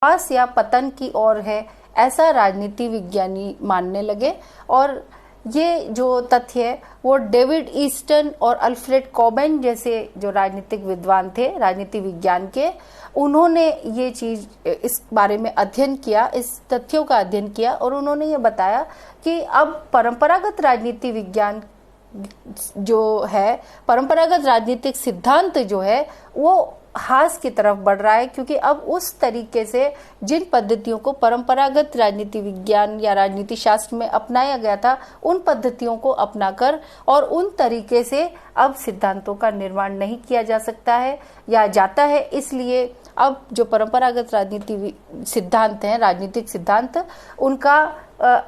विकास या पतन की ओर है, ऐसा राजनीति विज्ञानी मानने लगे। और ये जो तथ्य है वो डेविड ईस्टन और अल्फ्रेड कॉबेन जैसे जो राजनीतिक विद्वान थे राजनीति विज्ञान के, उन्होंने ये चीज इस बारे में अध्ययन किया, इस तथ्यों का अध्ययन किया और उन्होंने ये बताया कि अब परंपरागत राजनीति विज्ञान जो है, परंपरागत राजनीतिक सिद्धांत जो है वो ह्रास की तरफ बढ़ रहा है, क्योंकि अब उस तरीके से जिन पद्धतियों को परंपरागत राजनीति विज्ञान या राजनीति शास्त्र में अपनाया गया था, उन पद्धतियों को अपनाकर और उन तरीके से अब सिद्धांतों का निर्माण नहीं किया जा सकता है या जाता है। इसलिए अब जो परंपरागत राजनीति सिद्धांत हैं, राजनीतिक सिद्धांत, उनका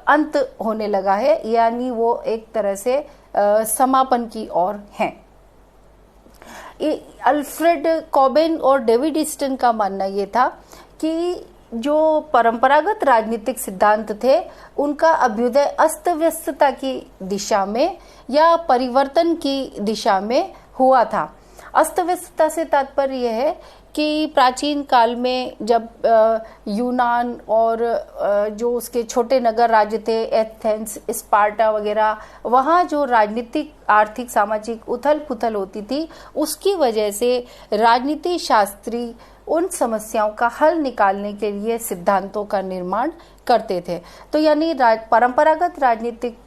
अंत होने लगा है, यानी वो एक तरह से समापन की ओर हैं। अल्फ्रेड कॉबेन और डेविड ईस्टन का मानना ये था कि जो परंपरागत राजनीतिक सिद्धांत थे उनका अभ्युदय अस्त व्यस्तता की दिशा में या परिवर्तन की दिशा में हुआ था। अस्त व्यस्तता से तात्पर्य यह है कि प्राचीन काल में जब यूनान और जो उसके छोटे नगर राज्य थे, एथेंस, स्पार्टा वगैरह, वहाँ जो राजनीतिक, आर्थिक, सामाजिक उथल पुथल होती थी, उसकी वजह से राजनीति शास्त्री उन समस्याओं का हल निकालने के लिए सिद्धांतों का निर्माण करते थे। तो यानी परंपरागत राजनीतिक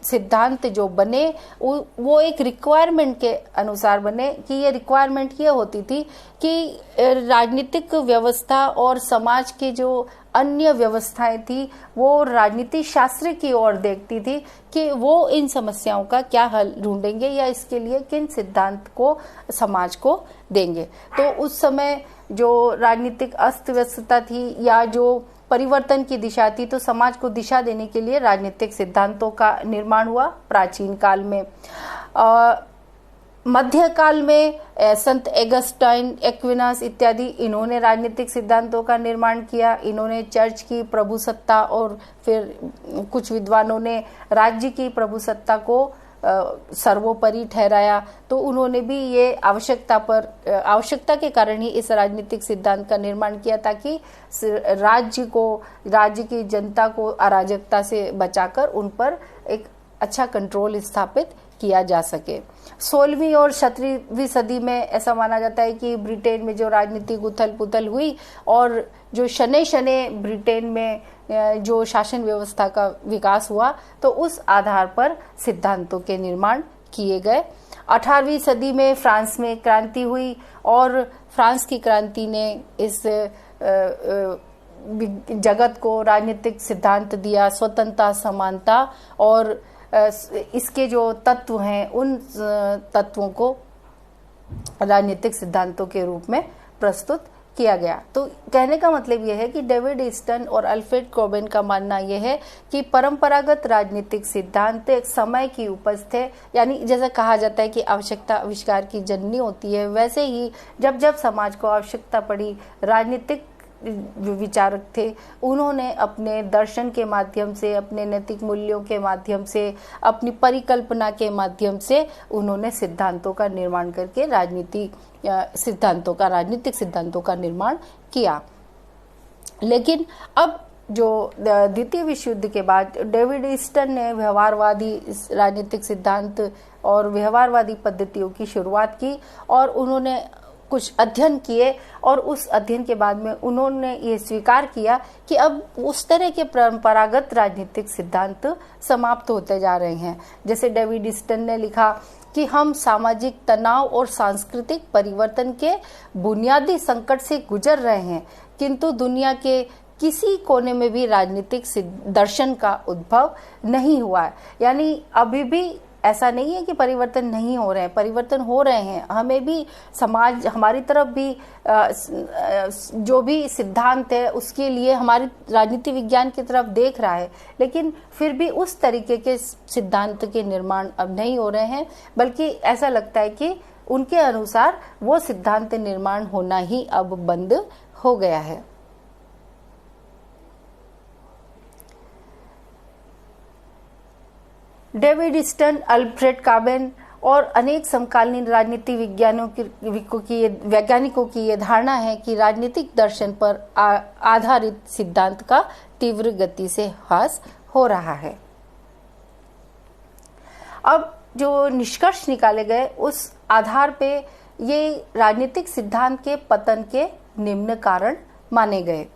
सिद्धांत जो बने वो एक रिक्वायरमेंट के अनुसार बने, कि ये रिक्वायरमेंट ये होती थी कि राजनीतिक व्यवस्था और समाज की जो अन्य व्यवस्थाएं थी वो राजनीति शास्त्र की ओर देखती थी कि वो इन समस्याओं का क्या हल ढूंढेंगे या इसके लिए किन सिद्धांत को समाज को देंगे। तो उस समय जो राजनीतिक अस्त व्यस्तता थी या जो परिवर्तन की दिशा थी, तो समाज को दिशा देने के लिए राजनीतिक सिद्धांतों का निर्माण हुआ प्राचीन काल में। मध्यकाल में संत एगस्टाइन, एक्विनास इत्यादि, इन्होंने राजनीतिक सिद्धांतों का निर्माण किया। इन्होंने चर्च की प्रभुसत्ता और फिर कुछ विद्वानों ने राज्य की प्रभुसत्ता को सर्वोपरि ठहराया। तो उन्होंने भी ये आवश्यकता के कारण ही इस राजनीतिक सिद्धांत का निर्माण किया, ताकि राज्य की जनता को अराजकता से बचाकर उन पर एक अच्छा कंट्रोल स्थापित किया जा सके। 16वीं और 17वीं सदी में ऐसा माना जाता है कि ब्रिटेन में जो राजनीतिक उथल पुथल हुई और जो शनै शनै ब्रिटेन में जो शासन व्यवस्था का विकास हुआ, तो उस आधार पर सिद्धांतों के निर्माण किए गए। 18वीं सदी में फ्रांस में क्रांति हुई और फ्रांस की क्रांति ने इस जगत को राजनीतिक सिद्धांत दिया, स्वतंत्रता, समानता, और इसके जो तत्व हैं उन तत्वों को राजनीतिक सिद्धांतों के रूप में प्रस्तुत किया गया। तो कहने का मतलब यह है कि डेविड ईस्टन और अल्फ्रेड कॉबेन का मानना यह है कि परंपरागत राजनीतिक सिद्धांत एक समय की उपज थे, यानी जैसा कहा जाता है कि आवश्यकता आविष्कार की जननी होती है, वैसे ही जब जब समाज को आवश्यकता पड़ी, राजनीतिक जो विचारक थे उन्होंने अपने दर्शन के माध्यम से, अपने नैतिक मूल्यों के माध्यम से, अपनी परिकल्पना के माध्यम से उन्होंने सिद्धांतों का निर्माण करके राजनीतिक सिद्धांतों का निर्माण किया। लेकिन अब जो द्वितीय विश्व युद्ध के बाद डेविड ईस्टन ने व्यवहारवादी राजनीतिक सिद्धांत और व्यवहारवादी पद्धतियों की शुरुआत की और उन्होंने कुछ अध्ययन किए, और उस अध्ययन के बाद में उन्होंने ये स्वीकार किया कि अब उस तरह के परंपरागत राजनीतिक सिद्धांत समाप्त होते जा रहे हैं। जैसे डेविड ईस्टन ने लिखा कि हम सामाजिक तनाव और सांस्कृतिक परिवर्तन के बुनियादी संकट से गुजर रहे हैं, किंतु दुनिया के किसी कोने में भी राजनीतिक दर्शन का उद्भव नहीं हुआ है। यानी अभी भी ऐसा नहीं है कि परिवर्तन नहीं हो रहे हैं, परिवर्तन हो रहे हैं। हमें भी समाज हमारी तरफ भी जो भी सिद्धांत है उसके लिए हमारी राजनीति विज्ञान की तरफ देख रहा है, लेकिन फिर भी उस तरीके के सिद्धांत के निर्माण अब नहीं हो रहे हैं, बल्कि ऐसा लगता है कि उनके अनुसार वो सिद्धांत निर्माण होना ही अब बंद हो गया है। डेविड ईस्टन, अल्फ्रेड कॉबेन और अनेक समकालीन राजनीति वैज्ञानिकों की ये धारणा है कि राजनीतिक दर्शन पर आधारित सिद्धांत का तीव्र गति से ह्रास हो रहा है। अब जो निष्कर्ष निकाले गए उस आधार पे ये राजनीतिक सिद्धांत के पतन के निम्न कारण माने गए।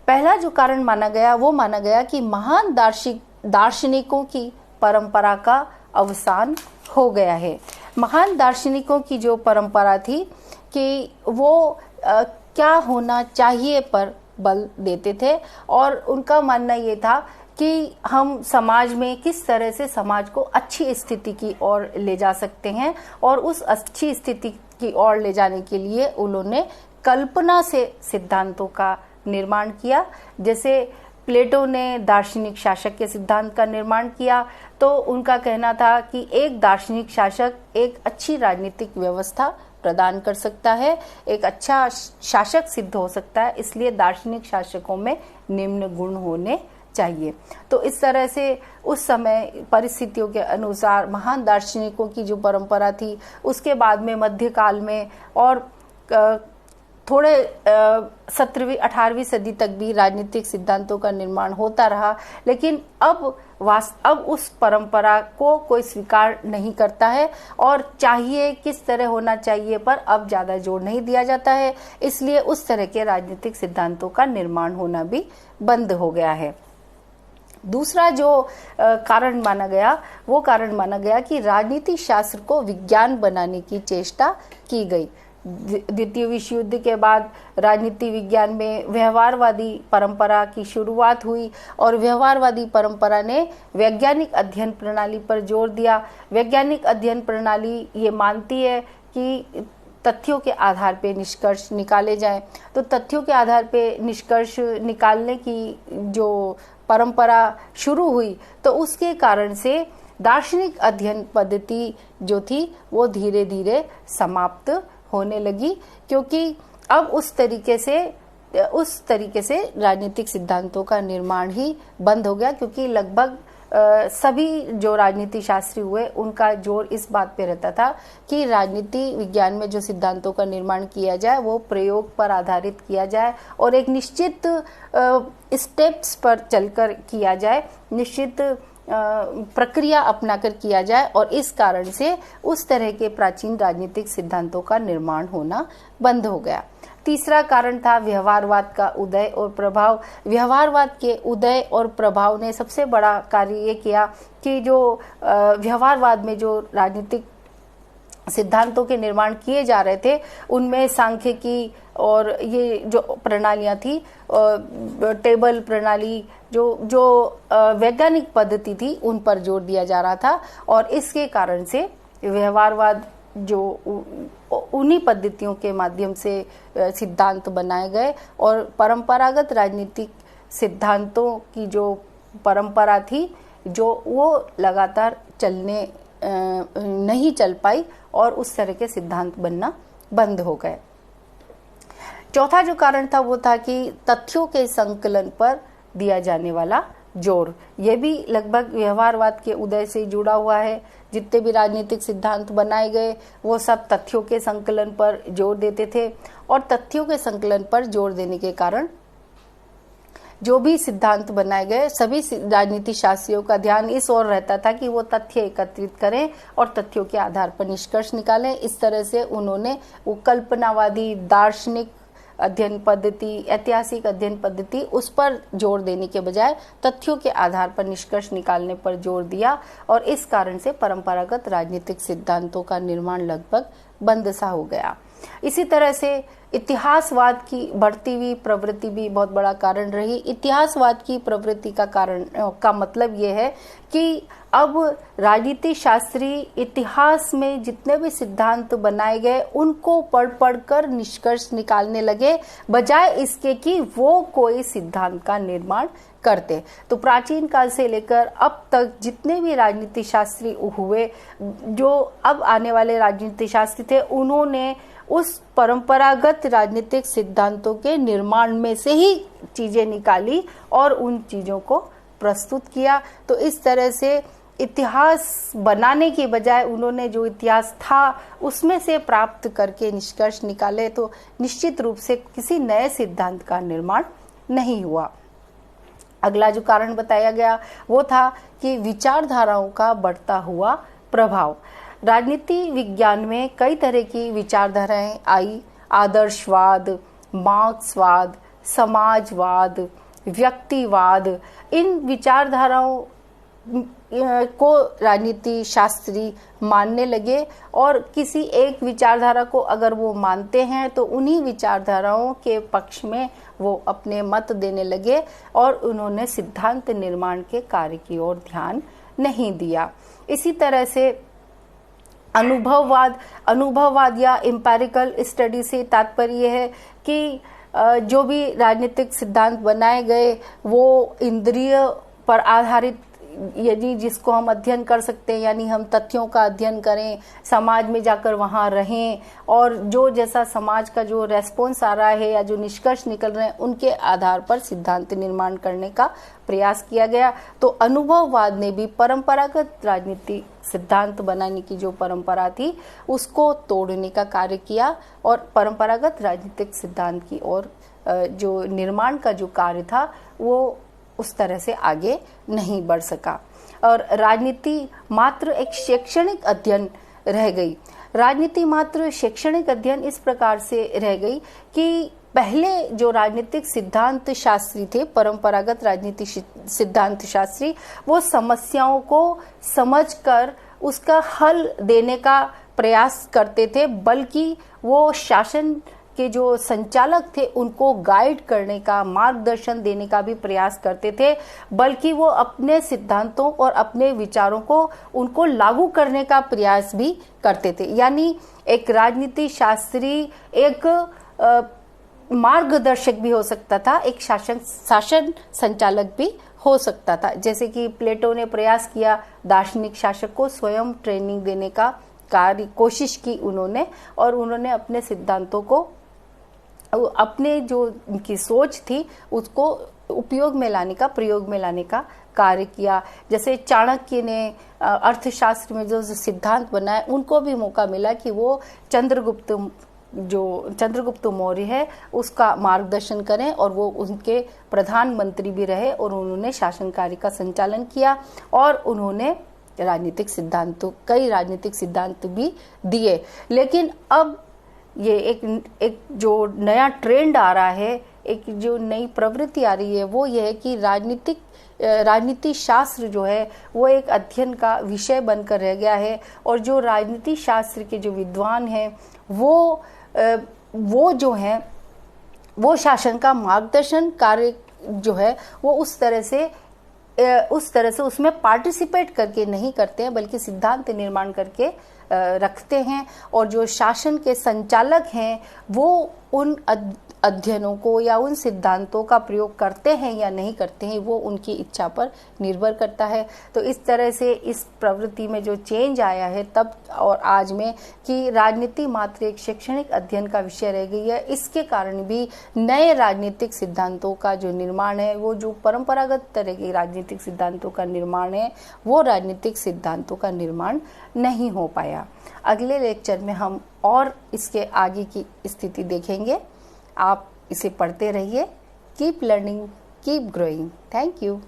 पहला जो कारण माना गया वो माना गया कि महान दार्शनिकों की परंपरा का अवसान हो गया है। महान दार्शनिकों की जो परंपरा थी कि वो क्या होना चाहिए पर बल देते थे और उनका मानना ये था कि हम समाज में किस तरह से समाज को अच्छी स्थिति की ओर ले जा सकते हैं और उस अच्छी स्थिति की ओर ले जाने के लिए उन्होंने कल्पना से सिद्धांतों का निर्माण किया। जैसे प्लेटो ने दार्शनिक शासक के सिद्धांत का निर्माण किया तो उनका कहना था कि एक दार्शनिक शासक एक अच्छी राजनीतिक व्यवस्था प्रदान कर सकता है, एक अच्छा शासक सिद्ध हो सकता है, इसलिए दार्शनिक शासकों में निम्न गुण होने चाहिए। तो इस तरह से उस समय परिस्थितियों के अनुसार महान दार्शनिकों की जो परंपरा थी उसके बाद में मध्यकाल में और थोड़े 17वीं 18वीं सदी तक भी राजनीतिक सिद्धांतों का निर्माण होता रहा, लेकिन अब उस परंपरा को कोई स्वीकार नहीं करता है और चाहिए किस तरह होना चाहिए पर अब ज्यादा जोर नहीं दिया जाता है, इसलिए उस तरह के राजनीतिक सिद्धांतों का निर्माण होना भी बंद हो गया है। दूसरा जो कारण माना गया वो कारण माना गया कि राजनीति शास्त्र को विज्ञान बनाने की चेष्टा की गई। द्वितीय विश्व युद्ध के बाद राजनीति विज्ञान में व्यवहारवादी परंपरा की शुरुआत हुई और व्यवहारवादी परंपरा ने वैज्ञानिक अध्ययन प्रणाली पर जोर दिया। वैज्ञानिक अध्ययन प्रणाली ये मानती है कि तथ्यों के आधार पे निष्कर्ष निकाले जाएं, तो तथ्यों के आधार पे निष्कर्ष निकालने की जो परंपरा शुरू हुई तो उसके कारण से दार्शनिक अध्ययन पद्धति जो थी वो धीरे धीरे समाप्त होने लगी, क्योंकि अब उस तरीके से राजनीतिक सिद्धांतों का निर्माण ही बंद हो गया, क्योंकि लगभग सभी जो राजनीति शास्त्री हुए उनका जोर इस बात पे रहता था कि राजनीति विज्ञान में जो सिद्धांतों का निर्माण किया जाए वो प्रयोग पर आधारित किया जाए और एक निश्चित स्टेप्स पर चलकर किया जाए, निश्चित प्रक्रिया अपनाकर किया जाए, और इस कारण से उस तरह के प्राचीन राजनीतिक सिद्धांतों का निर्माण होना बंद हो गया। तीसरा कारण था व्यवहारवाद का उदय और प्रभाव। व्यवहारवाद के उदय और प्रभाव ने सबसे बड़ा कार्य ये किया कि जो व्यवहारवाद में जो राजनीतिक सिद्धांतों के निर्माण किए जा रहे थे उनमें सांख्यिकी और ये जो प्रणालियां थी, टेबल प्रणाली, जो वैज्ञानिक पद्धति थी उन पर जोर दिया जा रहा था और इसके कारण से व्यवहारवाद जो उन्हीं पद्धतियों के माध्यम से सिद्धांत बनाए गए और परंपरागत राजनीतिक सिद्धांतों की जो परंपरा थी जो वो लगातार नहीं चल पाई और उस तरह के सिद्धांत बनना बंद हो गए। चौथा जो कारण था वो था कि तथ्यों के संकलन पर दिया जाने वाला जोर, ये भी लगभग व्यवहारवाद के उदय से जुड़ा हुआ है। जितने भी राजनीतिक सिद्धांत बनाए गए वो सब तथ्यों के संकलन पर जोर देते थे और तथ्यों के संकलन पर जोर देने के कारण जो भी सिद्धांत बनाए गए सभी राजनीति शास्त्रियों का ध्यान इस ओर रहता था कि वो तथ्य एकत्रित करें और तथ्यों के आधार पर निष्कर्ष निकालें। इस तरह से उन्होंने वो कल्पनावादी दार्शनिक अध्ययन पद्धति, ऐतिहासिक अध्ययन पद्धति, उस पर जोर देने के बजाय तथ्यों के आधार पर निष्कर्ष निकालने पर जोर दिया और इस कारण से परंपरागत राजनीतिक सिद्धांतों का निर्माण लगभग बंद सा हो गया। इसी तरह से इतिहासवाद की बढ़ती हुई प्रवृत्ति भी बहुत बड़ा कारण रही। इतिहासवाद की प्रवृत्ति का मतलब ये है कि अब राजनीति शास्त्री इतिहास में जितने भी सिद्धांत बनाए गए उनको पढ़ कर निष्कर्ष निकालने लगे, बजाय इसके कि वो कोई सिद्धांत का निर्माण करते। तो प्राचीन काल से लेकर अब तक जितने भी राजनीति शास्त्री हुए, जो अब आने वाले राजनीति शास्त्री थे, उन्होंने उस परंपरागत राजनीतिक सिद्धांतों के निर्माण में से ही चीजें निकाली और उन चीजों को प्रस्तुत किया। तो इस तरह से इतिहास बनाने के बजाय उन्होंने जो इतिहास था उसमें से प्राप्त करके निष्कर्ष निकाले, तो निश्चित रूप से किसी नए सिद्धांत का निर्माण नहीं हुआ। अगला जो कारण बताया गया वो था कि विचारधाराओं का बढ़ता हुआ प्रभाव। राजनीति विज्ञान में कई तरह की विचारधाराएं आई। आदर्शवाद, मार्क्सवाद, समाजवाद, व्यक्तिवाद, इन विचारधाराओं को राजनीति शास्त्री मानने लगे और किसी एक विचारधारा को अगर वो मानते हैं तो उन्हीं विचारधाराओं के पक्ष में वो अपने मत देने लगे और उन्होंने सिद्धांत निर्माण के कार्य की ओर ध्यान नहीं दिया। इसी तरह से अनुभववाद या एम्पिरिकल स्टडी से तात्पर्य है कि जो भी राजनीतिक सिद्धांत बनाए गए वो इंद्रिय पर आधारित, यदि जिसको हम अध्ययन कर सकते हैं, यानी हम तथ्यों का अध्ययन करें, समाज में जाकर वहां रहें और जो जैसा समाज का जो रेस्पॉन्स आ रहा है या जो निष्कर्ष निकल रहे हैं उनके आधार पर सिद्धांत निर्माण करने का प्रयास किया गया। तो अनुभववाद ने भी परंपरागत राजनीति सिद्धांत बनाने की जो परंपरा थी उसको तोड़ने का कार्य किया और परंपरागत राजनीतिक सिद्धांत की ओर जो निर्माण का जो कार्य था वो उस तरह से आगे नहीं बढ़ सका और राजनीति मात्र एक शैक्षणिक अध्ययन रह गई। राजनीति मात्र शैक्षणिक अध्ययन इस प्रकार से रह गई कि पहले जो राजनीतिक सिद्धांत शास्त्री थे, परंपरागत राजनीतिक सिद्धांत शास्त्री, वो समस्याओं को समझकर उसका हल देने का प्रयास करते थे, बल्कि वो शासन के जो संचालक थे उनको गाइड करने का, मार्गदर्शन देने का भी प्रयास करते थे, बल्कि वो अपने सिद्धांतों और अपने विचारों को उनको लागू करने का प्रयास भी करते थे। यानी एक राजनीति शास्त्री एक मार्गदर्शक भी हो सकता था, एक शासन संचालक भी हो सकता था। जैसे कि प्लेटो ने प्रयास किया दार्शनिक शासक को स्वयं ट्रेनिंग देने का कोशिश की उन्होंने, और उन्होंने अपने सिद्धांतों को, अपने जो उनकी सोच थी उसको उपयोग में लाने का, प्रयोग में लाने का कार्य किया। जैसे चाणक्य ने अर्थशास्त्र में जो सिद्धांत बनाए, उनको भी मौका मिला कि वो चंद्रगुप्त मौर्य है उसका मार्गदर्शन करें और वो उनके प्रधानमंत्री भी रहे और उन्होंने शासन कार्य का संचालन किया और उन्होंने कई राजनीतिक सिद्धांत भी दिए। लेकिन अब ये एक जो नया ट्रेंड आ रहा है, एक जो नई प्रवृत्ति आ रही है, वो ये है कि राजनीति शास्त्र जो है वो एक अध्ययन का विषय बनकर रह गया है और जो राजनीति शास्त्र के जो विद्वान हैं वो जो है वो शासन का मार्गदर्शन कार्य जो है वो उस तरह से उसमें पार्टिसिपेट करके नहीं करते हैं, बल्कि सिद्धांत निर्माण करके रखते हैं। और जो शासन के संचालक हैं वो उन अध्ययनों को या उन सिद्धांतों का प्रयोग करते हैं या नहीं करते हैं, वो उनकी इच्छा पर निर्भर करता है। तो इस तरह से इस प्रवृत्ति में जो चेंज आया है तब और आज में, कि राजनीति मात्र एक शैक्षणिक अध्ययन का विषय रह गई है, इसके कारण भी नए राजनीतिक सिद्धांतों का जो निर्माण है, वो जो परंपरागत तरह के राजनीतिक सिद्धांतों का निर्माण है, वो राजनीतिक सिद्धांतों का निर्माण नहीं हो पाया। अगले लेक्चर में हम और इसके आगे की स्थिति देखेंगे। आप इसे पढ़ते रहिए। Keep learning, keep growing. Thank you.